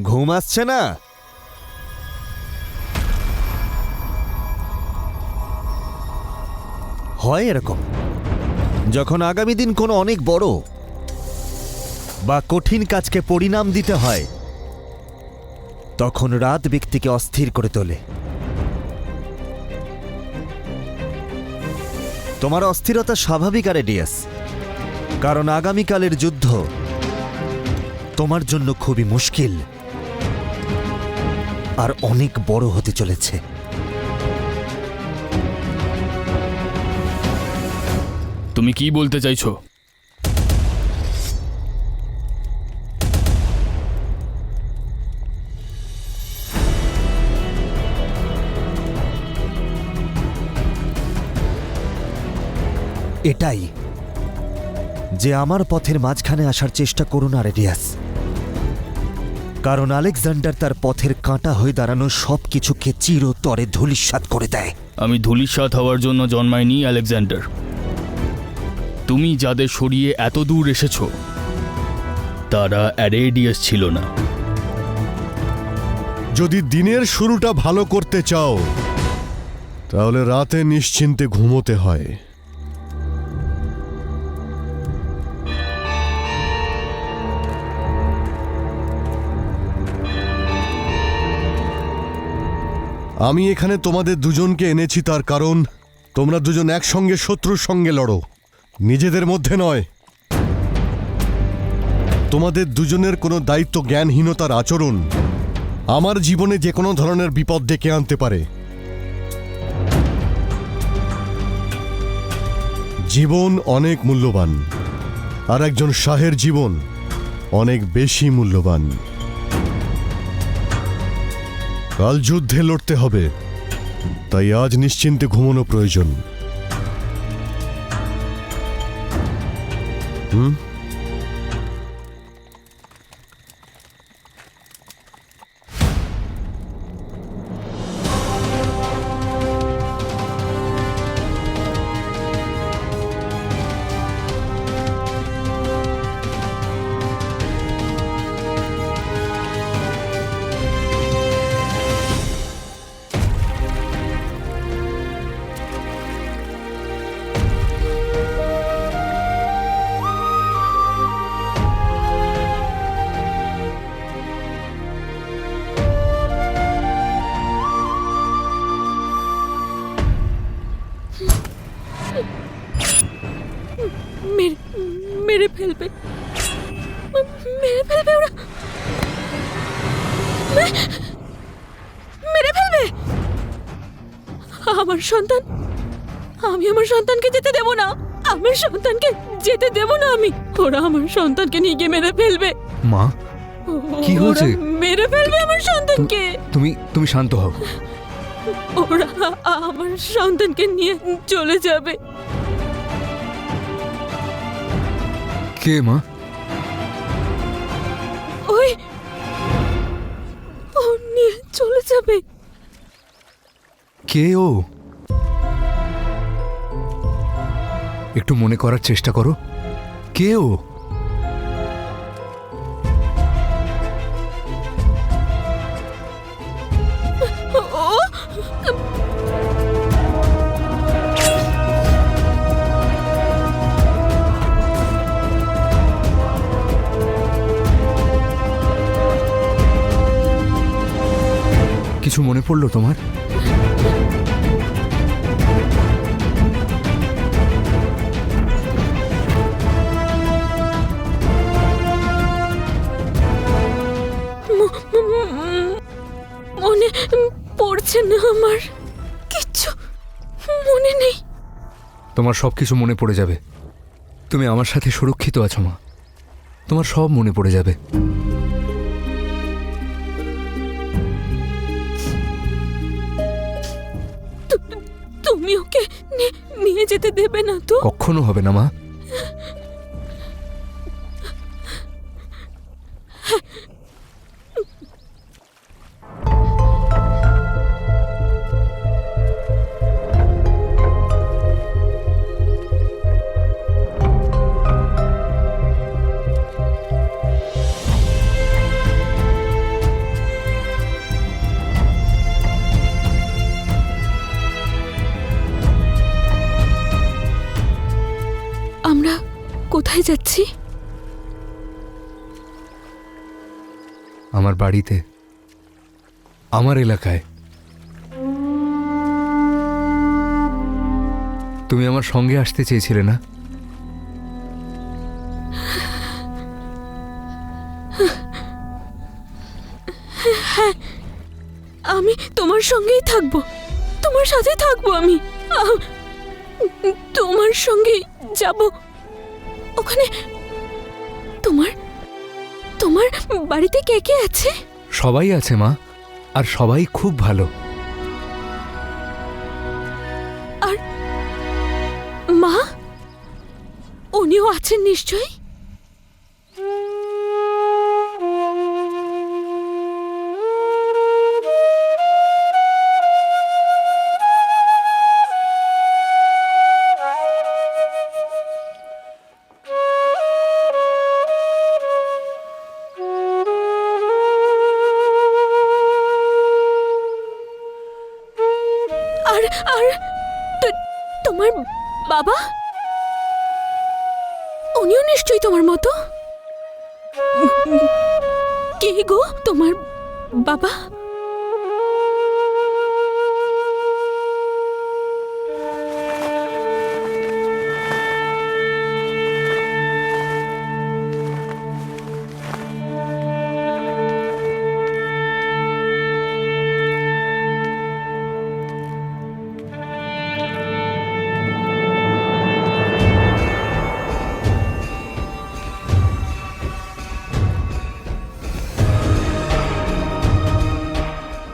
ঘুম আসছে না? হয় এরকম, যখন আগামী দিন কোনো অনেক বড় বা কঠিন কাজকে পরিণাম দিতে হয়, তখন রাত ব্যক্তিকে অস্থির করে তোলে। তোমার অস্থিরতা স্বাভাবিক আরেডিয়াস, কারণ আগামীকালের যুদ্ধ তোমার জন্য খুবই মুশকিল আর অনেক বড় হতে চলেছে। তুমি কি বলতে চাইছো? এটাই যে আমার পথের মাঝখানে আসার চেষ্টা করুন আরেডিয়াস, কারণ আলেকজান্ডার তার পথের কাঁটা হয়ে দাঁড়ানো সবকিছুকে চিরতরে ধূলিসাৎ করে দেয়। আমি ধূলিসাৎ হওয়ার জন্য জন্মাইনি আলেকজান্ডার। তুমি যাদের সরিয়ে এত দূর এসেছো তারা অ্যারেডিয়াস ছিল না। যদি দিনের শুরুটা ভালো করতে চাও তাহলে রাতে নিশ্চিন্তে ঘুমোতে হয়। আমি এখানে তোমাদের দুজনকে এনেছি তার কারণ তোমরা দুজন একসঙ্গে শত্রুর সঙ্গে লড়ো, নিজেদের মধ্যে নয়। তোমাদের দুজনের কোনো দায়িত্ব জ্ঞানহীনতার আচরণ আমার জীবনে যে কোনো ধরনের বিপদ ডেকে আনতে পারে। জীবন অনেক মূল্যবান, আর একজন শাহের জীবন অনেক বেশি মূল্যবান। কাল যুদ্ধে লড়তে হবে, তাই আজ নিশ্চিন্তে ঘুমানো প্রয়োজন। মেরে ফেলবে, মেরে ফেলবে ওরা, মেরে ফেলবে আমার সন্তান। আমি আমার সন্তানকে যেতে দেব না, আমার সন্তানকে যেতে দেব না আমি। ওরা আমার সন্তানকে নিয়ে গিয়ে মেরে ফেলবে। মা, কি হয়েছে? মেরে ফেলবে আমার সন্তানকে। তুমি শান্ত হও। ওরা আমার সন্তানকে নিয়ে চলে যাবে। কে মা? ওই ও নিয়ে চলে যাবে। কে ও? একটু মনে করার চেষ্টা করো, কে ও? কিছু মনে পড়লো তোমার? মনে পড়ছে না, আমার কিচ্ছু মনে নেই। তোমার সবকিছু মনে পড়ে যাবে। তুমি আমার সাথে সুরক্ষিত আছো মা, তোমার সব মনে পড়ে যাবে। তুমি ওকে নিয়ে যেতে দেবে না তো? কখনো হবে না মা। কোথায় যাচ্ছি? আমার বাড়িতে, আমার এলাকায়। তুমি আমার সঙ্গে আসতে চেয়েছিলে না? আমি তোমার সঙ্গেই থাকবো, তোমার সাথে থাকবো আমি। তোমার সঙ্গে যাব ওখানে। তোমার তোমার বাড়িতে কে কে আছে? সবাই আছে মা, আর সবাই খুব ভালো। আর মা, উনিও আছেন নিশ্চয়ই? আর আর তোমার বাবা, উনিও নিশ্চয়ই তোমার মতো। কে গো তোমার বাবা?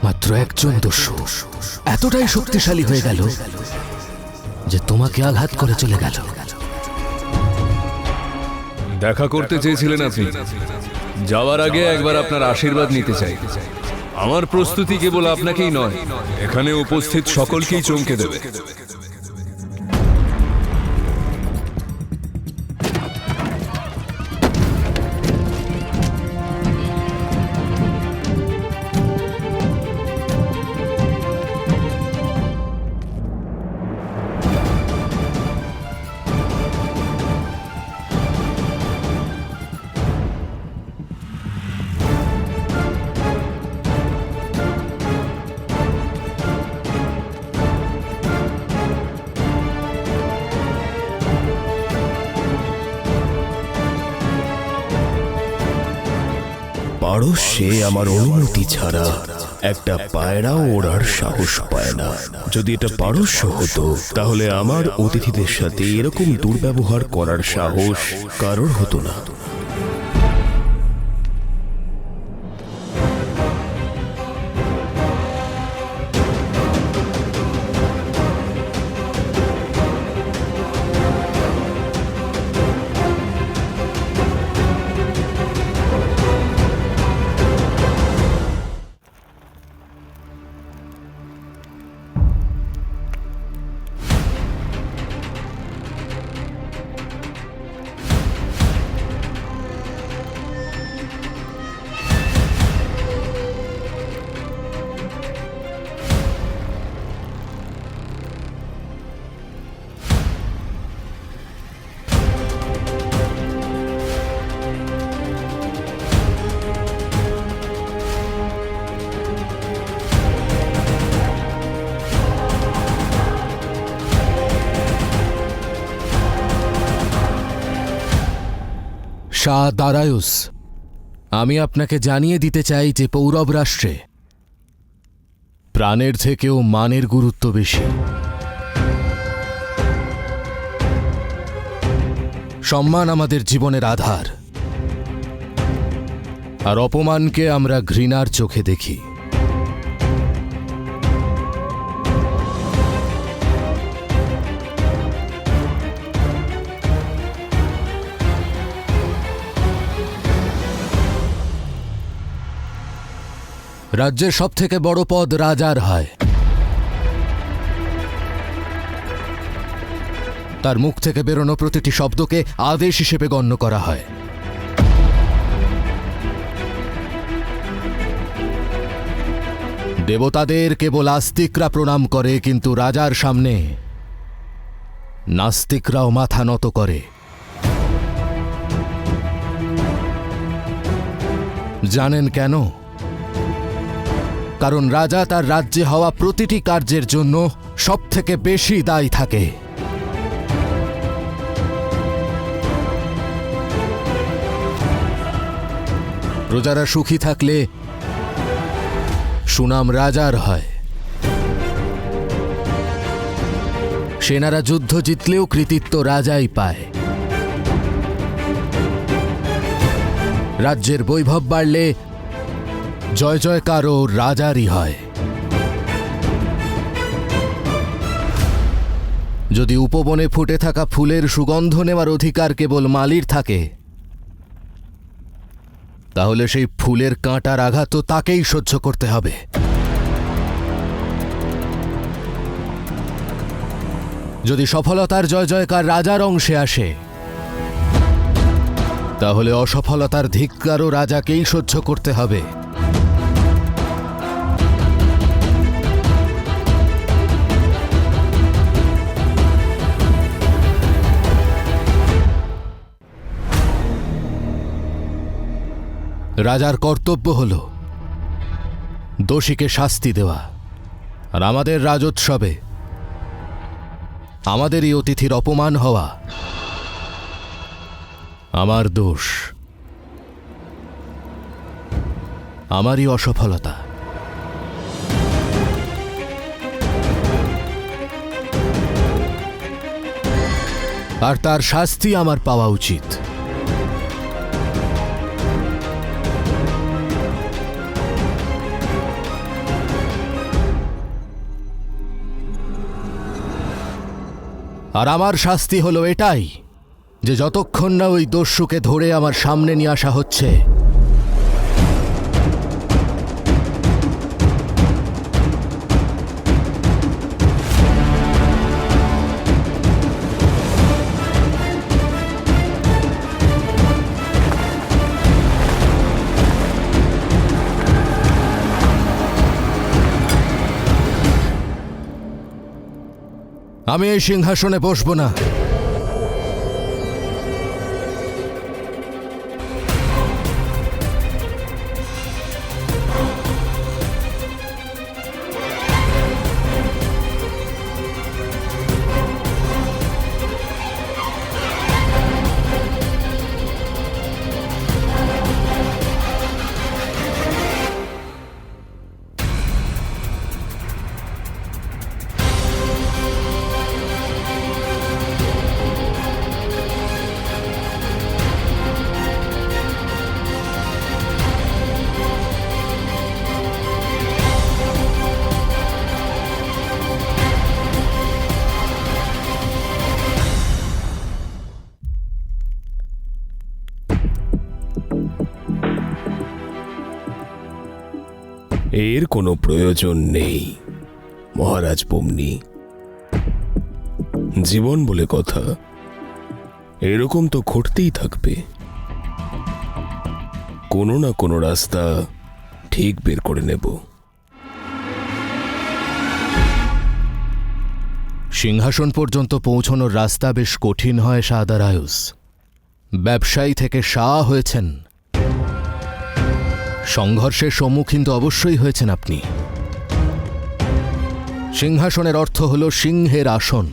মাত্র একজন দস্যু এতটাই শক্তিশালী হয়ে গেল যে তোমাকে আঘাত করে চলে গেল। দেখা করতে চেয়েছিলেন আপনি। যাওয়ার আগে একবার আপনার আশীর্বাদ নিতে চাই। আমার প্রস্তুতি কেবল আপনাকেই নয়, এখানে উপস্থিত সকলকেই চমকে দেবে। পারস্যে আমার অনুমতি ছাড়া একটা পায়রাও ওড়ার সাহস পায় না। যদি এটা পারস্য হতো তাহলে আমার অতিথিদের সাথে এরকম দুর্ব্যবহার করার সাহস কারোর হতো না। শাহ দারায়ুস, আমি আপনাকে জানিয়ে দিতে চাই যে পৌরব রাষ্ট্রে প্রাণের থেকেও মানের গুরুত্ব বেশি। সম্মান আমাদের জীবনের আধার, আর অপমানকে আমরা ঘৃণার চোখে দেখি। রাজ্যের সবথেকে বড় পদ রাজার হয়। তার মুখ থেকে বেরোনো প্রতিটি শব্দকে আদেশ হিসেবে গণ্য করা হয়। দেবতাদের কেবল আস্তিকরা প্রণাম করে, কিন্তু রাজার সামনে নাস্তিকরাও মাথা নত করে। জানেন কেন? কারণ রাজা তার রাজ্যে হওয়া প্রতিটি কার্যের জন্য সবথেকে বেশি দায়ী থাকে। প্রজারা সুখী থাকলে সুনাম রাজার হয়। সেনারা যুদ্ধ জিতলেও কৃতিত্ব রাজাই পায়। রাজ্যের বৈভব বাড়লে জয় জয়কারও রাজারই হয়। যদি উপবনে ফুটে থাকা ফুলের সুগন্ধ নেওয়ার অধিকার কেবল মালির থাকে, তাহলে সেই ফুলের কাঁটার আঘাত তো তাকেই সহ্য করতে হবে। যদি সফলতার জয় জয়কার রাজার অংশে আসে, তাহলে অসফলতার ধিক্কারও রাজাকেই সহ্য করতে হবে। রাজার কর্তব্য হল দোষীকে শাস্তি দেওয়া, আর আমাদের রাজোৎসবে আমাদেরই অতিথির অপমান হওয়া আমার দোষ, আমারই অসফলতা। আর তার শাস্তি আমার পাওয়া উচিত। আর আমার শাস্তি হলো এটাই যে যতক্ষণ না ওই দস্যুকে ধরে আমার সামনে নিয়ে আসা হচ্ছে, আমি এই সিংহাসনে বসবো না। এর কোনো প্রয়োজন নেই মহারাজ পোমনি। জীবন বলে কথা, এরকম তো ঘটতেই থাকবে। কোনো না কোনো রাস্তা ঠিক বের করে নেব। সিংহাসন পর্যন্ত পৌঁছানোর রাস্তা বেশ কঠিন হয় শাহদারায়ুস। ব্যবসায়ী থেকে শাহ হয়েছেন, সংঘর্ষের সম্মুখীন তো অবশ্যই হয়েছেন আপনি। সিংহাসনের অর্থ হল সিংহের আসন,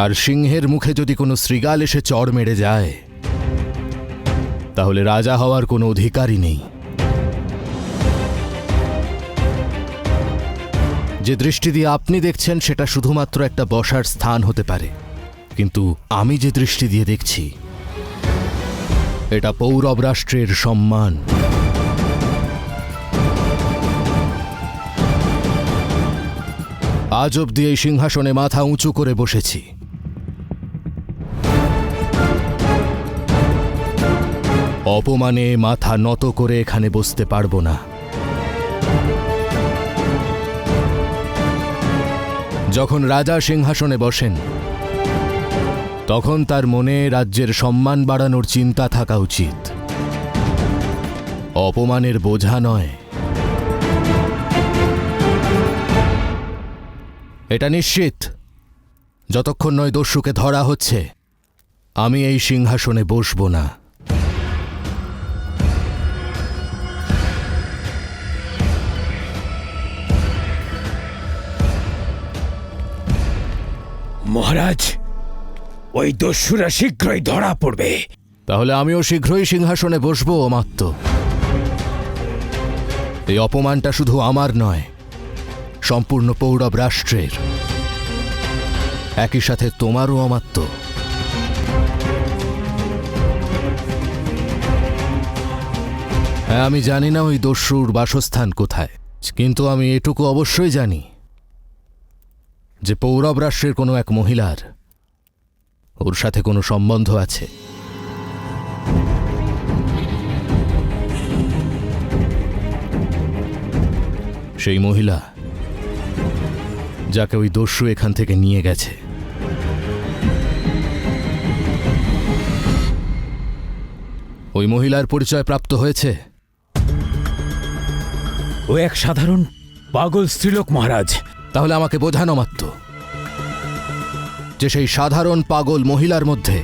আর সিংহের মুখে যদি কোনো শৃগাল এসে চড় মেরে যায়, তাহলে রাজা হওয়ার কোনো অধিকারই নেই। যে দৃষ্টি দিয়ে আপনি দেখছেন সেটা শুধুমাত্র একটা বসার স্থান হতে পারে, কিন্তু আমি যে দৃষ্টি দিয়ে দেখছি এটা পৌরব রাষ্ট্রের সম্মান। আজ অবধি এই সিংহাসনে মাথা উঁচু করে বসেছি, অপমানে মাথা নত করে এখানে বসতে পারবো না। যখন রাজা সিংহাসনে বসেন, তখন তার মনে রাজ্যের সম্মান বাড়ানোর চিন্তা থাকা উচিত, অপমানের বোঝা নয়। এটা নিশ্চিত, যতক্ষণ নয় দস্যুকে ধরা হচ্ছে, আমি এই সিংহাসনে বসব না। মহারাজ, ওই দস্যুরা শীঘ্রই ধরা পড়বে। তাহলে আমিও শীঘ্রই সিংহাসনে বসবো অমাত্য। এই অপমানটা শুধু আমার নয়, সম্পূর্ণ পৌরব রাষ্ট্রের, একই সাথে তোমারও অমাত্য। হ্যাঁ, আমি জানি না ওই দস্যুর বাসস্থান কোথায়, কিন্তু আমি এটুকু অবশ্যই জানি যে পৌরব রাষ্ট্রের কোনো এক মহিলার ওর সাথে কোনো সম্বন্ধ আছে। সেই মহিলা যাকে ওই দস্যু এখান থেকে নিয়ে গেছে। ওই মহিলার পরিচয় প্রাপ্ত হয়েছে। ও এক সাধারণ পাগল স্ত্রীলোক মহারাজ। তাহলে আমাকে বোঝানো মাত্র যে সেই সাধারণ পাগল মহিলার মধ্যে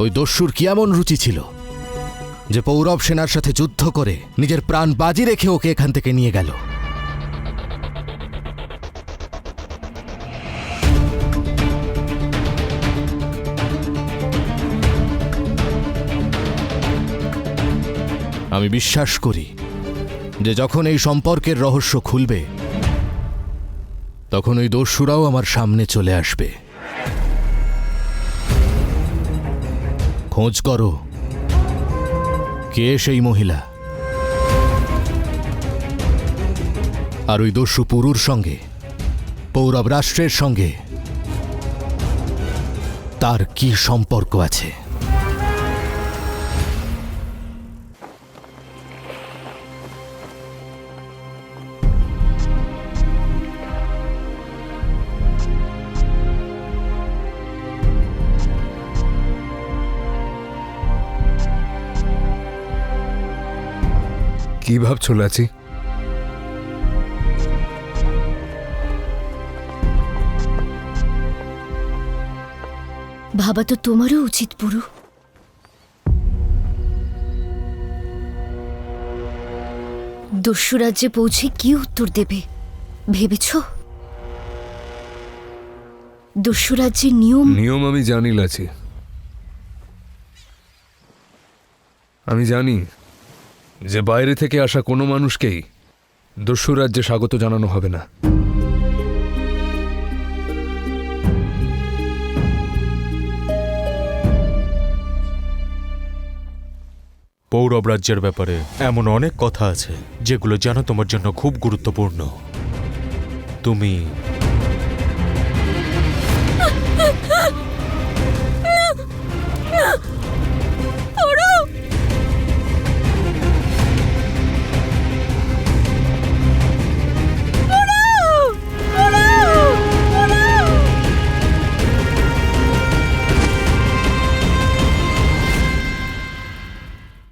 ওই দস্যুর কি এমন রুচি ছিল যে পৌরব সেনার সাথে যুদ্ধ করে নিজের প্রাণ বাজি রেখে ওকে এখান থেকে নিয়ে গেল। আমি বিশ্বাস করি যে যখন এই সম্পর্কের রহস্য খুলবে তখন ওই দস্যুরাও আমার সামনে চলে আসবে। খোঁজ করো কে সেই মহিলা, আর ওই দস্যু পুরুর সঙ্গে, পৌরব রাষ্ট্রের সঙ্গে তার কি সম্পর্ক আছে। কি ভাবছো লাচি? ভাবা তো তোমারও উচিত পুরু। দস্যু রাজ্যে পৌঁছে কি উত্তর দেবে ভেবেছ? দস্যু রাজ্যের নিয়ম আমি জানি লাচি, আমি জানি যে বাইরে থেকে আসা কোনো মানুষকেই দস্যু রাজ্যে স্বাগত জানানো হবে না। পৌরব রাজ্যের ব্যাপারে এমন অনেক কথা আছে যেগুলো জানা তোমার জন্য খুব গুরুত্বপূর্ণ। তুমি